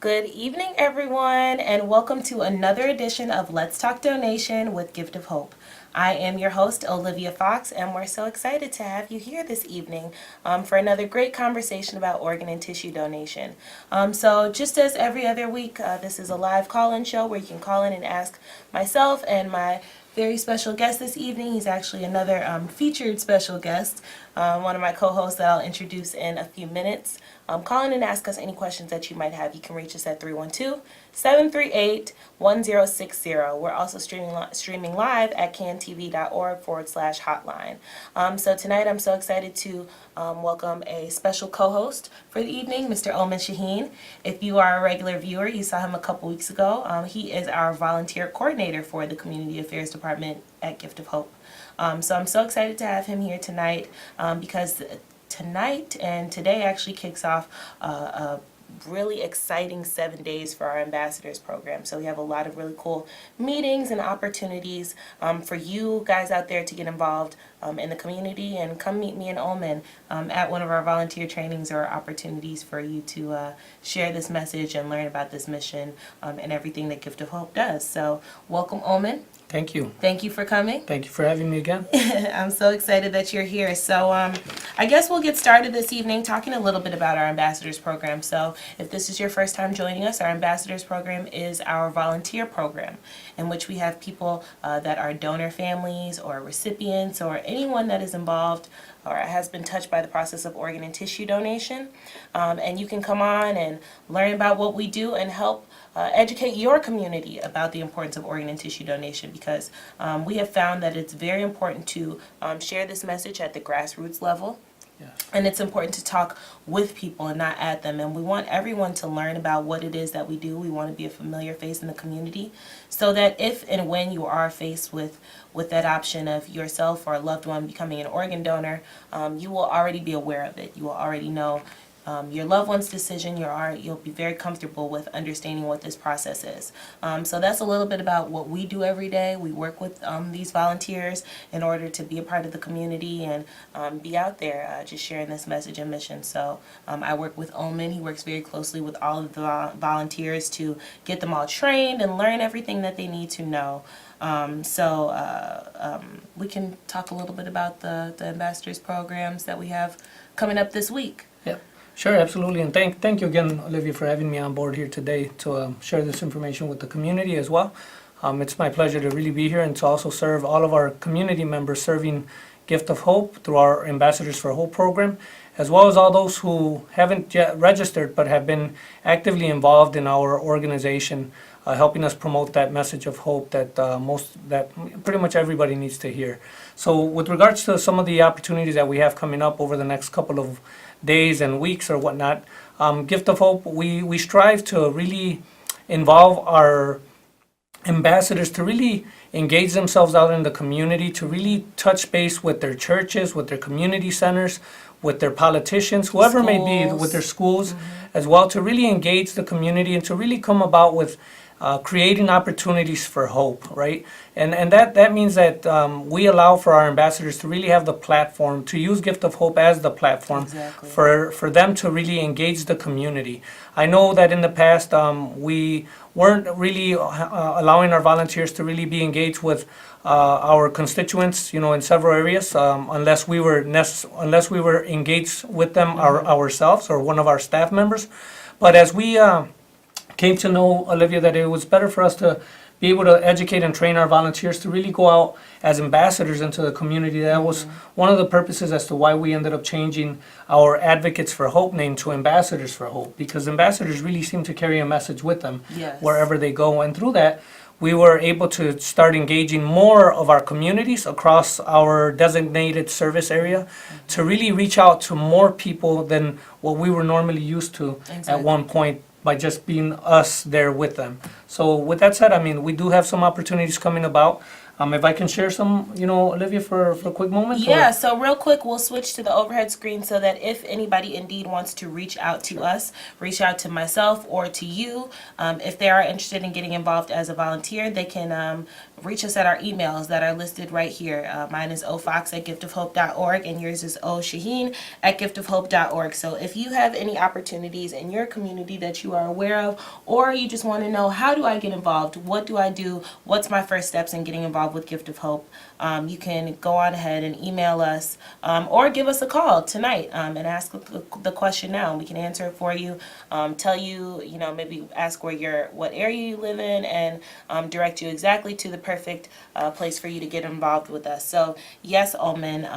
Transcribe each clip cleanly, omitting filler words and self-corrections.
Good evening, everyone, and welcome to another edition of Let's Talk Donation with Gift of Hope. I am your host, Olivia Fox, and we're so excited to have you here this evening for another great conversation about organ and tissue donation. So just as every other week, this is a live call-in show where you can call in and ask myself and my very special guest this evening. He's actually another featured special guest, one of my co-hosts that I'll introduce in a few minutes. Call in and ask us any questions that you might have. You can reach us at 312-738-1060. We're also streaming live at cantv.org/hotline. So tonight I'm so excited to welcome a special co-host for the evening, Mr. Omen Shaheen. If you are a regular viewer, you saw him a couple weeks ago. He is our volunteer coordinator for the Community Affairs Department at Gift of Hope. So I'm so excited to have him here tonight because tonight and today actually kicks off a really exciting 7 days for our ambassadors program. So we have a lot of really cool meetings and opportunities for you guys out there to get involved in the community and come meet me and Omen at one of our volunteer trainings or opportunities for you to share this message and learn about this mission and everything that Gift of Hope does. So welcome, Omen. Thank you. Thank you for coming. Thank you for having me again. I'm so excited that you're here. So I guess we'll get started this evening talking a little bit about our Ambassadors Program. So if this is your first time joining us, our Ambassadors Program is our volunteer program in which we have people that are donor families or recipients or anyone that is involved or has been touched by the process of organ and tissue donation. And you can come on and learn about what we do and help educate your community about the importance of organ and tissue donation, because we have found that it's very important to share this message at the grassroots level. Yes. And it's important to talk with people and not at them. And we want everyone to learn about what it is that we do. We want to be a familiar face in the community so that if and when you are faced with that option of yourself or a loved one becoming an organ donor, you will already be aware of it. You will already know your loved one's decision. You'll be very comfortable with understanding what this process is. So that's a little bit about what we do every day. We work with these volunteers in order to be a part of the community and be out there just sharing this message and mission. So I work with Omen. He works very closely with all of the volunteers to get them all trained and learn everything that they need to know. We can talk a little bit about the ambassadors programs that we have coming up this week. Yep. Sure, absolutely. And thank you again, Olivia, for having me on board here today to share this information with the community as well. It's my pleasure to really be here and to also serve all of our community members serving Gift of Hope through our Ambassadors for Hope program, as well as all those who haven't yet registered but have been actively involved in our organization, helping us promote that message of hope that pretty much everybody needs to hear. So with regards to some of the opportunities that we have coming up over the next couple of days and weeks or whatnot, Gift of Hope, we strive to really involve our ambassadors to really engage themselves out in the community, to really touch base with their churches, with their community centers, with their politicians, whoever it may be, with their schools as well, to really engage the community and to really come about with creating opportunities for hope, right? And that means that we allow for our ambassadors to really have the platform, to use Gift of Hope as the platform. Exactly. For them to really engage the community. I know that in the past we weren't really allowing our volunteers to really be engaged with our constituents, in several areas, unless we were engaged with them ourselves or one of our staff members. But as we came to know, Olivia, that it was better for us to be able to educate and train our volunteers to really go out as ambassadors into the community. That was one of the purposes as to why we ended up changing our Advocates for Hope name to Ambassadors for Hope, because ambassadors really seem to carry a message with them wherever they go. And through that, we were able to start engaging more of our communities across our designated service area to really reach out to more people than what we were normally used to at one point, by just being us there with them. So with that said, we do have some opportunities coming about. If I can share some, Olivia, for a quick moment? Yeah, so real quick, we'll switch to the overhead screen so that if anybody indeed wants to reach out to us, reach out to myself or to you, if they are interested in getting involved as a volunteer, they can reach us at our emails that are listed right here. Mine is ofox@giftofhope.org and yours is oshaheen@giftofhope.org. So if you have any opportunities in your community that you are aware of, or you just want to know, how do I get involved? What do I do? What's my first steps in getting involved with Gift of Hope? You can go on ahead and email us or give us a call tonight and ask the question now. We can answer it for you, tell you, maybe ask what area you live in, and direct you exactly to the perfect place for you to get involved with us. So yes, Omen,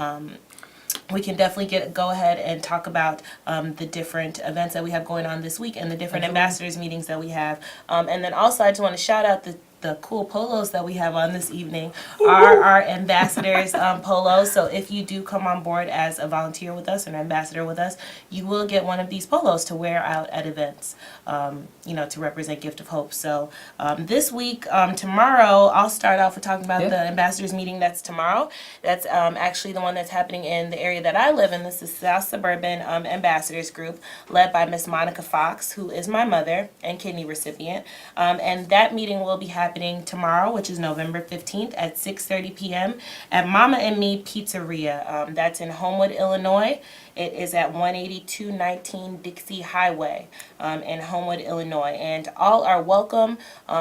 we can definitely go ahead and talk about the different events that we have going on this week and the different ambassadors meetings that we have. And then also I just want to shout out the cool polos that we have on this evening are our ambassadors polos. So if you do come on board as a volunteer with us, an ambassador with us, you will get one of these polos to wear out at events, to represent Gift of Hope. So this week, tomorrow, I'll start off with talking about the ambassadors meeting that's tomorrow. That's actually the one that's happening in the area that I live in. This is South Suburban Ambassadors Group, led by Miss Monica Fox, who is my mother and kidney recipient. And that meeting will be happening tomorrow, which is November 15th at 6:30 p.m. at Mama and Me Pizzeria. That's in Homewood, Illinois. It is at 18219 Dixie Highway in Homewood, Illinois. And all are welcome.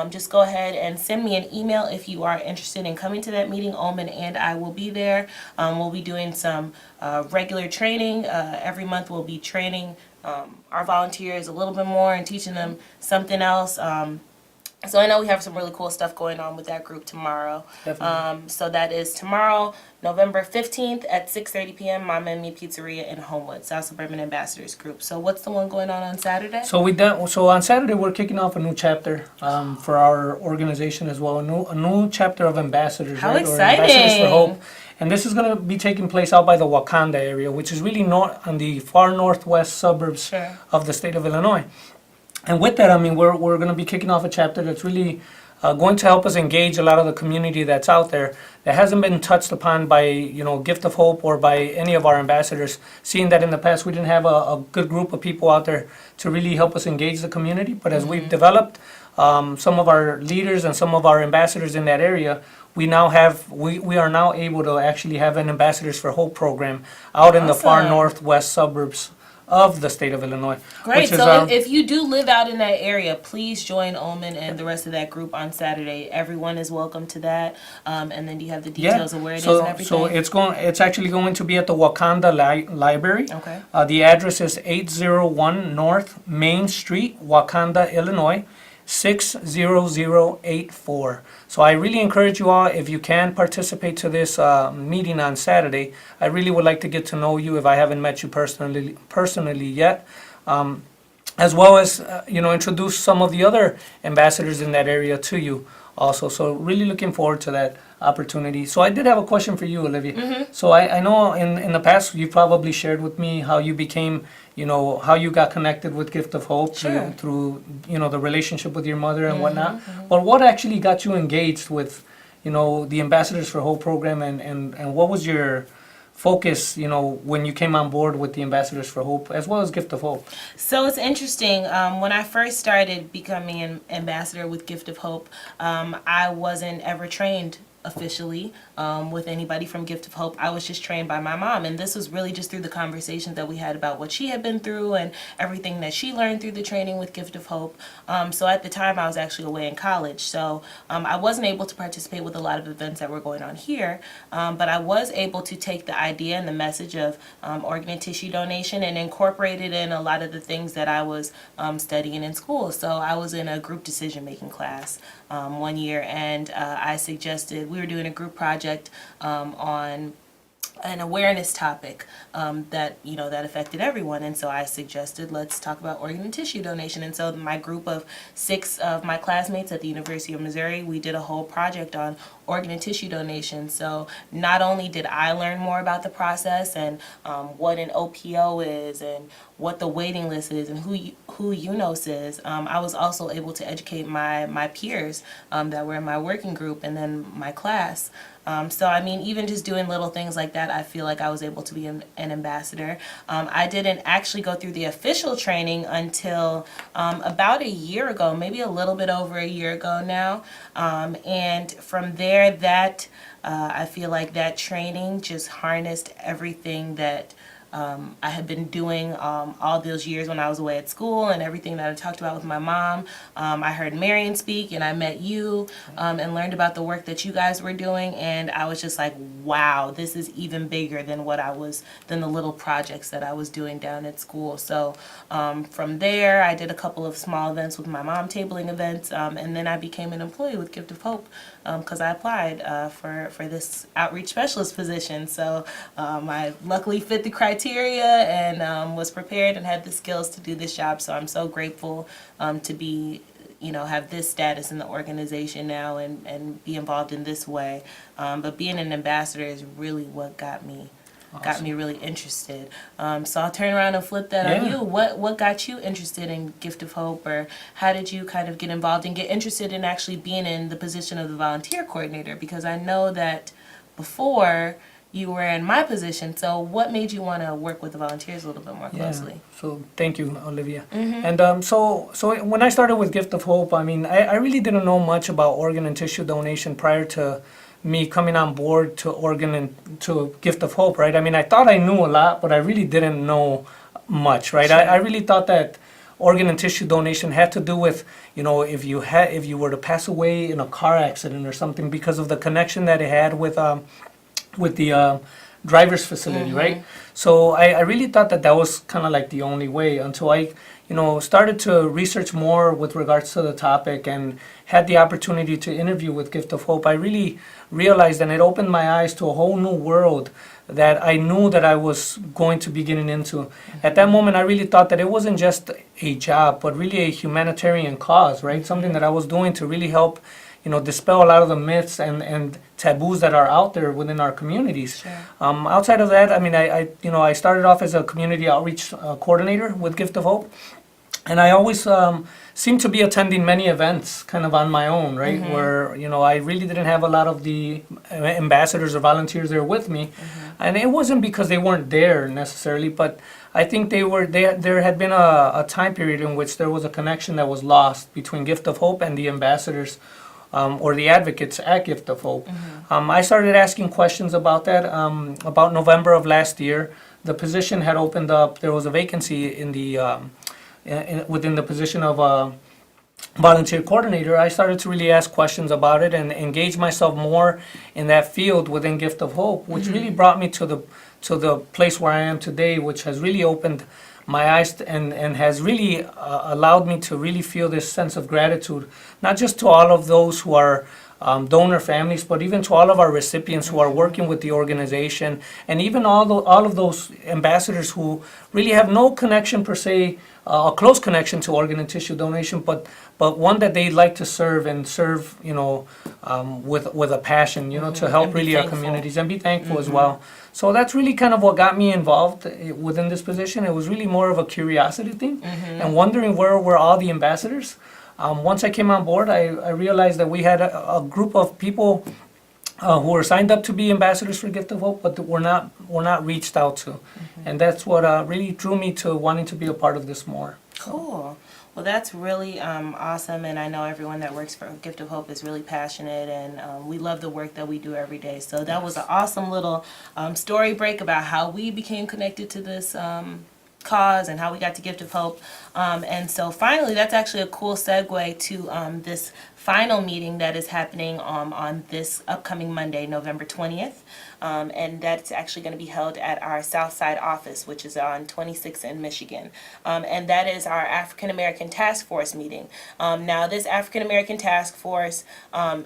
Just go ahead and send me an email if you are interested in coming to that meeting. Omen and I will be there. We'll be doing some regular training. Every month we'll be training our volunteers a little bit more and teaching them something else. So I know we have some really cool stuff going on with that group tomorrow. Definitely. So that is tomorrow, November 15th at 6:30 p.m. Mama and Me Pizzeria in Homewood, South Suburban Ambassadors Group. So what's the one going on Saturday? So on Saturday we're kicking off a new chapter for our organization as well. A new chapter of ambassadors. How right? exciting! Or Ambassadors for Hope. And this is going to be taking place out by the Wakanda area, which is really on the far northwest suburbs of the state of Illinois. And with that, we're going to be kicking off a chapter that's really going to help us engage a lot of the community that's out there that hasn't been touched upon by, Gift of Hope or by any of our ambassadors, seeing that in the past we didn't have a good group of people out there to really help us engage the community. But as we've developed some of our leaders and some of our ambassadors in that area, we are now able to actually have an Ambassadors for Hope program out in the far northwest suburbs of the state of Illinois. Great. So if you do live out in that area, please join Omen and the rest of that group on Saturday. Everyone is welcome to that. And then do you have the details of where it is and everything? So it's actually going to be at the Wakanda Library. Okay. The address is 801 North Main Street, Wakanda, Illinois, 60084. So I really encourage you all, if you can participate to this meeting on Saturday. I really would like to get to know you if I haven't met you personally yet, as well as introduce some of the other ambassadors in that area to you also. So really looking forward to that opportunity. So I did have a question for you, Olivia. Mm-hmm. So I know in the past you probably shared with me how you became, how you got connected with Gift of Hope through the relationship with your mother and whatnot. But what actually got you engaged with, the Ambassadors for Hope program, and what was your focus, when you came on board with the Ambassadors for Hope as well as Gift of Hope? So it's interesting. When I first started becoming an ambassador with Gift of Hope, I wasn't ever trained officially with anybody from Gift of Hope. I was just trained by my mom, and this was really just through the conversations that we had about what she had been through and everything that she learned through the training with Gift of Hope. So at the time I was actually away in college, so I wasn't able to participate with a lot of events that were going on here, but I was able to take the idea and the message of organ and tissue donation and incorporate it in a lot of the things that I was studying in school. So I was in a group decision making class one year, and I suggested we were doing a group project on an awareness topic that that affected everyone, and so I suggested let's talk about organ and tissue donation. And so my group of 6 of my classmates at the University of Missouri, we did a whole project on organ and tissue donation. So not only did I learn more about the process and what an OPO is and what the waiting list is and who UNOS is, I was also able to educate my peers that were in my working group and then my class. So I mean, even just doing little things like that, I feel like I was able to be an ambassador. I didn't actually go through the official training until about a year ago, maybe a little bit over a year ago now. And from there, I feel like that training just harnessed everything that I had been doing all those years when I was away at school, and everything that I talked about with my mom. I heard Marion speak, and I met you and learned about the work that you guys were doing, and I was just like, wow, this is even bigger than than the little projects that I was doing down at school. So from there, I did a couple of small events with my mom, tabling events, and then I became an employee with Gift of Hope because I applied for this outreach specialist position. So I luckily fit the criteria and was prepared and had the skills to do this job. So I'm so grateful to be, have this status in the organization now and be involved in this way. But being an ambassador is really what got me really interested. So I'll turn around and flip that on you. What got you interested in Gift of Hope, or how did you kind of get involved and get interested in actually being in the position of the volunteer coordinator? Because I know that before you were in my position. So what made you want to work with the volunteers a little bit more closely? So thank you, Olivia. And so when I started with Gift of Hope, I mean, I really didn't know much about organ and tissue donation prior to me coming on board to to Gift of Hope, right? I mean, I thought I knew a lot, but I really didn't know much, right? Sure. I really thought that organ and tissue donation had to do with, if you were to pass away in a car accident or something, because of the connection that it had with the driver's facility, right? So I really thought that was kind of like the only way, until I started to research more with regards to the topic and had the opportunity to interview with Gift of Hope. I really realized, and it opened my eyes to a whole new world that I knew that I was going to be getting into. At that moment, I really thought that it wasn't just a job, but really a humanitarian cause, right? Something that I was doing to really help dispel a lot of the myths and taboos that are out there within our communities. Sure. Outside of that, I mean, I started off as a community outreach coordinator with Gift of Hope, and I always seemed to be attending many events kind of on my own, right? Where, I really didn't have a lot of the ambassadors or volunteers there with me. And it wasn't because they weren't there necessarily, but I think there had been a time period in which there was a connection that was lost between Gift of Hope and the ambassadors or the advocates at Gift of Hope. I started asking questions about that about November of last year. The position had opened up. There was a vacancy in the within the position of volunteer coordinator. I started to really ask questions about it and engage myself more in that field within Gift of Hope, which really brought me to the place where I am today, which has really opened my eyes and has really allowed me to really feel this sense of gratitude, not just to all of those who are donor families, but even to all of our recipients who are working with the organization, and even all of those ambassadors who really have no connection per se, a close connection to organ and tissue donation, but one that they like to serve with a passion, to help And be really our thankful. communities and be thankful as well. So that's really kind of what got me involved within this position. It was really more of a curiosity thing and wondering where were all the ambassadors. Once I came on board, I realized that we had a group of people who were signed up to be ambassadors for Gift of Hope, but were not reached out to, and that's what really drew me to wanting to be a part of this more. Cool. Well, that's really awesome, and I know everyone that works for Gift of Hope is really passionate, and we love the work that we do every day. So that was an awesome little story break about how we became connected to this cause and how we got to Gift of Hope. And so finally, that's actually a cool segue to this final meeting that is happening on this upcoming Monday, November 20th. And that's actually going to be held at our Southside office, which is on 26th in Michigan. And that is our African American Task Force meeting. Now, this African American Task Force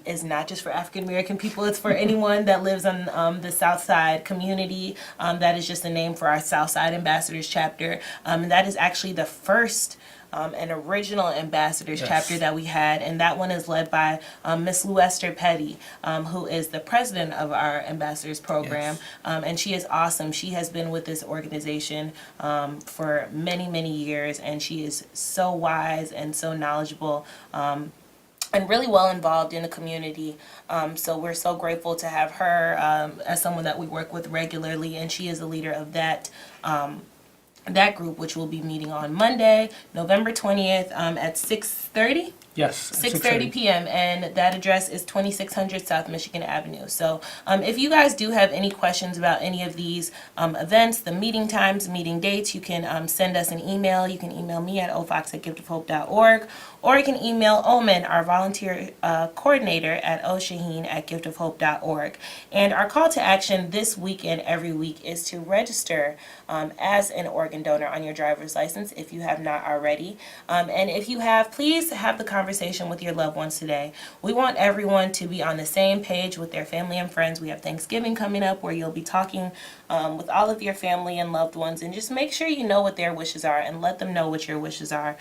is not just for African American people, it's for anyone that lives on the Southside community. That is just a name for our Southside Ambassadors chapter. And that is actually the first an original ambassadors chapter that we had, and that one is led by Miss Luester Petty, who is the president of our ambassadors program, and she is awesome. She has been with this organization for many, many years, and she is so wise and so knowledgeable. And really well involved in the community. So we're so grateful to have her as someone that we work with regularly, and she is the leader of that group, which will be meeting on Monday, November 20th at 6:30. Yes. 6:30 p.m. and that address is 2600 South Michigan Avenue. So if you guys do have any questions about any of these events, the meeting times, meeting dates, you can send us an email. You can email me at ofox@giftofhope.org, or you can email Omen, our volunteer coordinator, at oshaheen@giftofhope.org. And our call to action this weekend, every week, is to register as an organ donor on your driver's license if you have not already. And if you have, please have the conversation with your loved ones today. We want everyone to be on the same page with their family and friends. We have Thanksgiving coming up where you'll be talking with all of your family and loved ones, and just make sure you know what their wishes are and let them know what your wishes are,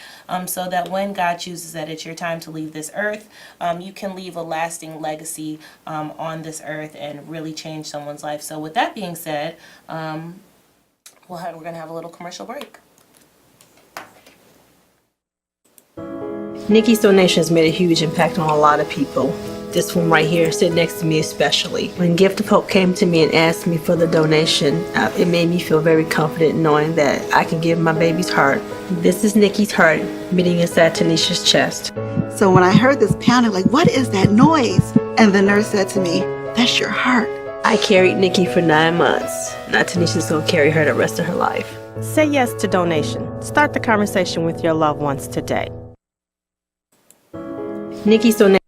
so that when God chooses that it's your time to leave this earth, you can leave a lasting legacy on this earth and really change someone's life. So with that being said, we're going to have a little commercial break. Nikki's donations made a huge impact on a lot of people. This one right here, sitting next to me especially. When Gift of Hope came to me and asked me for the donation, it made me feel very confident knowing that I can give my baby's heart. This is Nikki's heart beating inside Tanisha's chest. So when I heard this pounding, like, what is that noise? And the nurse said to me, that's your heart. I carried Nikki for 9 months. Now Tanisha's gonna carry her the rest of her life. Say yes to donation. Start the conversation with your loved ones today. Nikki's donation.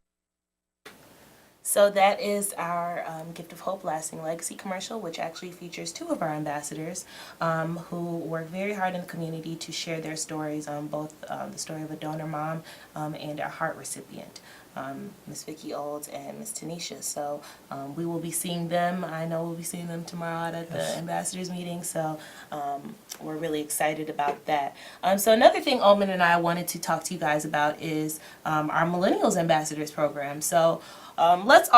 So that is our Gift of Hope Lasting Legacy commercial, which actually features 2 of our ambassadors who work very hard in the community to share their stories, both the story of a donor mom and a heart recipient, Miss Vicki Olds and Miss Tanisha. So we will be seeing them. I know we'll be seeing them tomorrow out at the ambassadors meeting, so we're really excited about that. So another thing Omen and I wanted to talk to you guys about is our Millennials Ambassadors program. So let's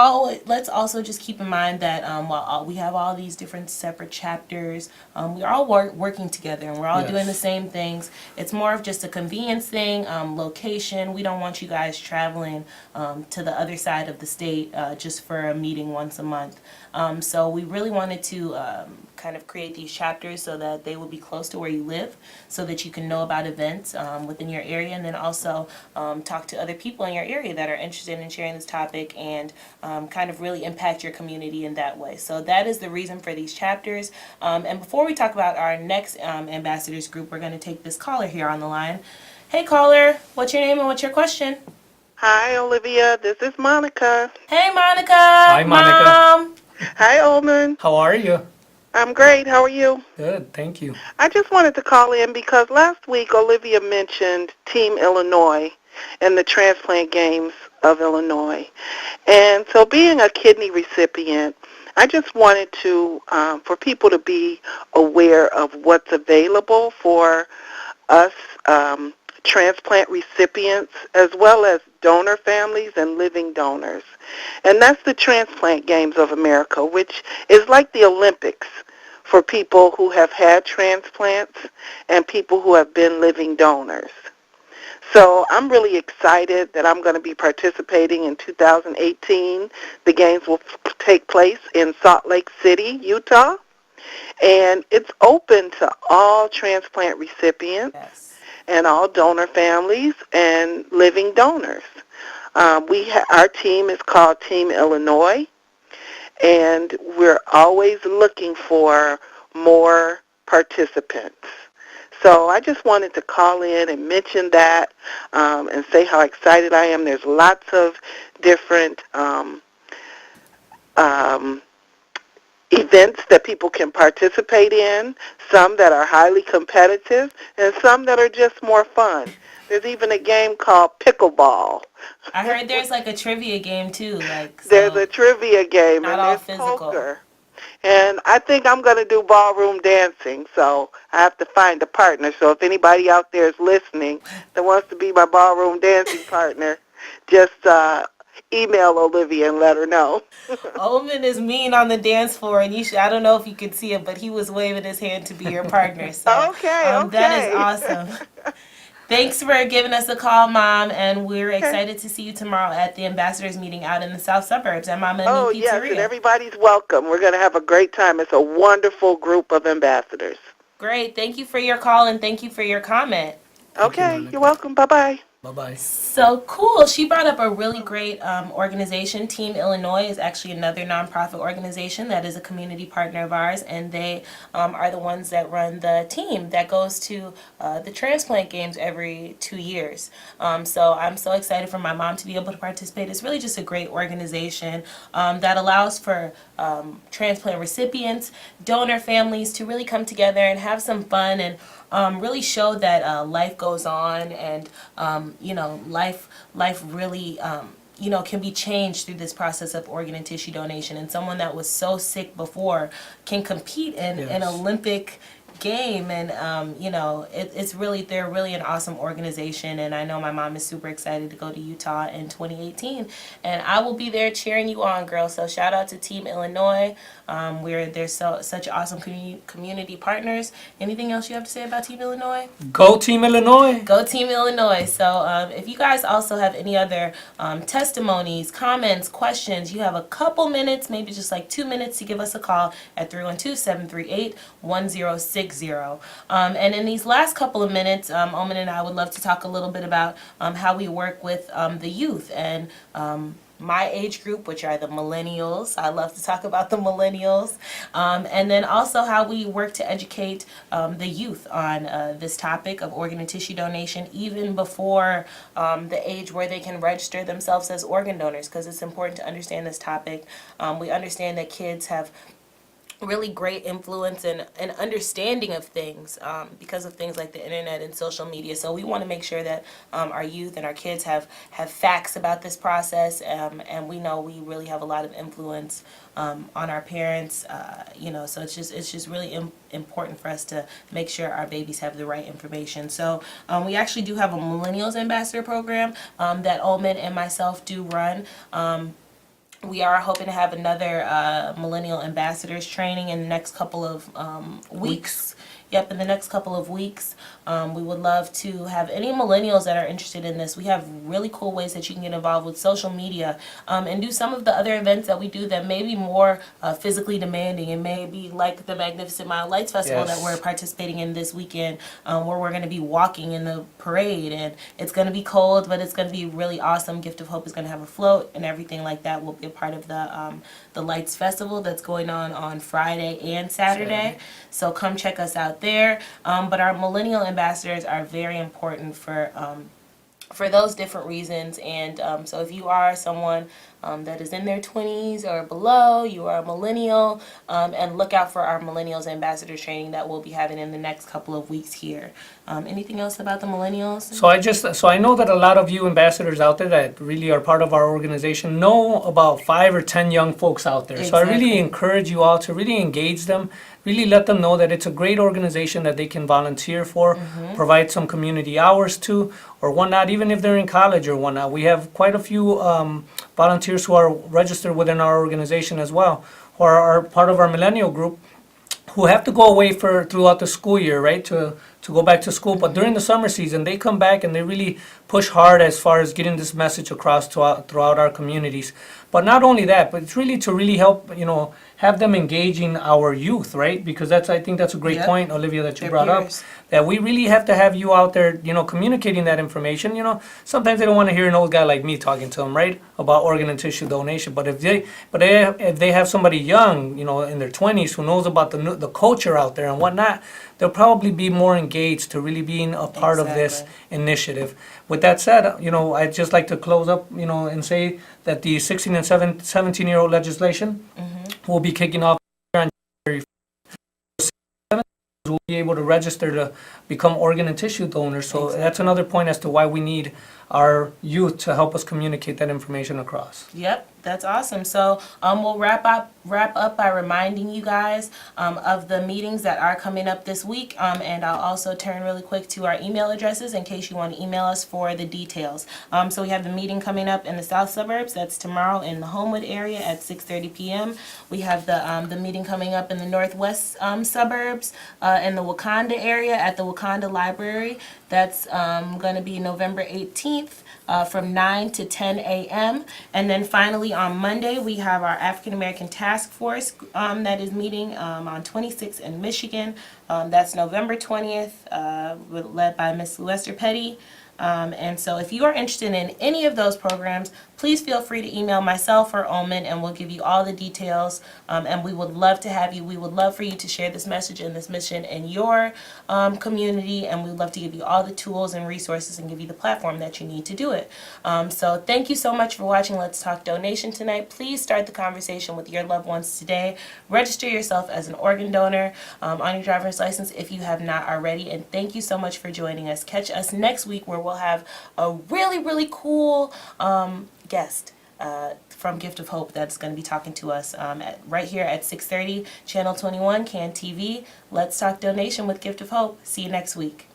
also just keep in mind that while we have all these different separate chapters, we're all working together and we're all doing the same things. It's more of just a convenience thing, location. We don't want you guys traveling to the other side of the state just for a meeting once a month. So we really wanted to kind of create these chapters so that they will be close to where you live, so that you can know about events within your area, and then also talk to other people in your area that are interested in sharing this topic and kind of really impact your community in that way. So that is the reason for these chapters. And before we talk about our next ambassadors group, we're going to take this caller here on the line. Hey caller, what's your name and what's your question? Hi, Olivia. This is Monica. Hey Monica. Hi, Monica. Mom. Hi, Olman. How are you? I'm great. How are you? Good, thank you. I just wanted to call in because last week Olivia mentioned Team Illinois and the transplant games of Illinois. And so being a kidney recipient, I just wanted to, for people to be aware of what's available for us transplant recipients, as well as donor families and living donors. And that's the Transplant Games of America, which is like the Olympics for people who have had transplants and people who have been living donors. So I'm really excited that I'm going to be participating in 2018. The games will take place in Salt Lake City, Utah, and it's open to all transplant recipients and all donor families and living donors. Our team is called Team Illinois, and we're always looking for more participants. so I just wanted to call in and mention that and say how excited I am. There's lots of different events that people can participate in, some that are highly competitive, and some that are just more fun. There's even a game called pickleball. I heard there's like a trivia game too. Like, so There's a trivia game, not and all there's physical. poker. And I think I'm going to do ballroom dancing, so I have to find a partner. So if anybody out there is listening that wants to be my ballroom dancing partner, just email Olivia and let her know. Omen is mean on the dance floor, and I don't know if you could see it, but he was waving his hand to be your partner. So Okay. that is awesome. Thanks for giving us a call, Mom, and we're excited to see you tomorrow at the Ambassadors meeting out in the South Suburbs at Mama and Oh, Me yes, Pizzeria. and everybody's welcome. We're going to have a great time. It's a wonderful group of ambassadors. Great. Thank you for your call, and thank you for your comment. Okay, Monica. you're welcome. Bye-bye. Bye-bye. So cool. She brought up a really great organization. Team Illinois is actually another nonprofit organization that is a community partner of ours, and they are the ones that run the team that goes to the transplant games every 2 years. So I'm so excited for my mom to be able to participate. It's really just a great organization that allows for transplant recipients, donor families to really come together and have some fun and really show that life goes on, and life really can be changed through this process of organ and tissue donation. And someone that was so sick before can compete in an Olympic game, and they're really an awesome organization. And I know my mom is super excited to go to Utah in 2018, and I will be there cheering you on, girl. So shout out to Team Illinois. They're such awesome community partners. Anything else you have to say about Team Illinois? Go Team Illinois! Go Team Illinois. So if you guys also have any other testimonies, comments, questions, you have a couple minutes, maybe just like 2 minutes, to give us a call at 312-738-1060. And in these last couple of minutes, Omen and I would love to talk a little bit about how we work with the youth and my age group, which are the millennials. I love to talk about the millennials. And then also how we work to educate the youth on this topic of organ and tissue donation, even before the age where they can register themselves as organ donors, because it's important to understand this topic. We understand that kids have really great influence and understanding of things because of things like the internet and social media. So we want to make sure that our youth and our kids have facts about this process, and we know we really have a lot of influence on our parents, so it's just really important for us to make sure our babies have the right information. So we actually do have a Millennials Ambassador program that Omen and myself do run. We are hoping to have another Millennial Ambassadors training in the next couple of weeks. Yep, in the next couple of weeks. We would love to have any millennials that are interested in this. We have really cool ways that you can get involved with social media and do some of the other events that we do that may be more physically demanding, and maybe like the Magnificent Mile Lights Festival that we're participating in this weekend, where we're going to be walking in the parade, and it's going to be cold, but it's going to be really awesome. Gift of Hope is going to have a float, and everything like that will be a part of the Lights Festival that's going on Friday and Saturday. So come check us out there. But our millennial ambassadors are very important for those different reasons. And so if you are someone that is in their 20s or below, you are a millennial, and look out for our Millennials Ambassador training that we'll be having in the next couple of weeks here. Anything else about the millennials? So I know that a lot of you ambassadors out there that really are part of our organization know about 5 or 10 young folks out there. So I really Exactly. encourage you all to really engage them, really let them know that it's a great organization that they can volunteer for, provide some community hours to, or whatnot, even if they're in college or whatnot. We have quite a few volunteers who are registered within our organization as well, who are part of our millennial group, who have to go away throughout the school year, right, to go back to school. But during the summer season, they come back and they really push hard as far as getting this message across throughout our communities. But not only that, but it's really to really help have them engaging our youth, right? Because I think that's a great Yep. point, Olivia, that you Their brought peers. up. That we really have to have you out there, communicating that information. Sometimes they don't want to hear an old guy like me talking to them, right, about organ and tissue donation. But if they have somebody young, in their 20s who knows about the culture out there and whatnot, they'll probably be more engaged to really being a part of this Exactly. initiative. With that said, I'd just like to close up, and say that the 16 and 17-year-old legislation will be kicking off on January 7th. We'll be able to register to become organ and tissue donors. So that's another point as to why we need our youth to help us communicate that information across. Yep, that's awesome. So we'll wrap up by reminding you guys of the meetings that are coming up this week. And I'll also turn really quick to our email addresses in case you want to email us for the details. So we have the meeting coming up in the south suburbs. That's tomorrow in the Homewood area at 6:30 p.m. We have the meeting coming up in the northwest suburbs in the Wakanda area at the Wakanda Library. That's going to be November 18th. From 9 to 10 a.m. And then finally on Monday, we have our African American Task Force that is meeting on 26 in Michigan. That's November 20th, led by Ms. Lester Petty. And so if you are interested in any of those programs, please feel free to email myself or Omen, and we'll give you all the details. And we would love to have you. We would love for you to share this message and this mission in your community, and we'd love to give you all the tools and resources and give you the platform that you need to do it. So thank you so much for watching Let's Talk Donation tonight. Please start the conversation with your loved ones today. Register yourself as an organ donor on your driver's license if you have not already. And thank you so much for joining us. Catch us next week where we'll have a really, really cool guest from Gift of Hope that's going to be talking to us right here at 6:30, Channel 21, CAN TV. Let's Talk Donation with Gift of Hope. See you next week.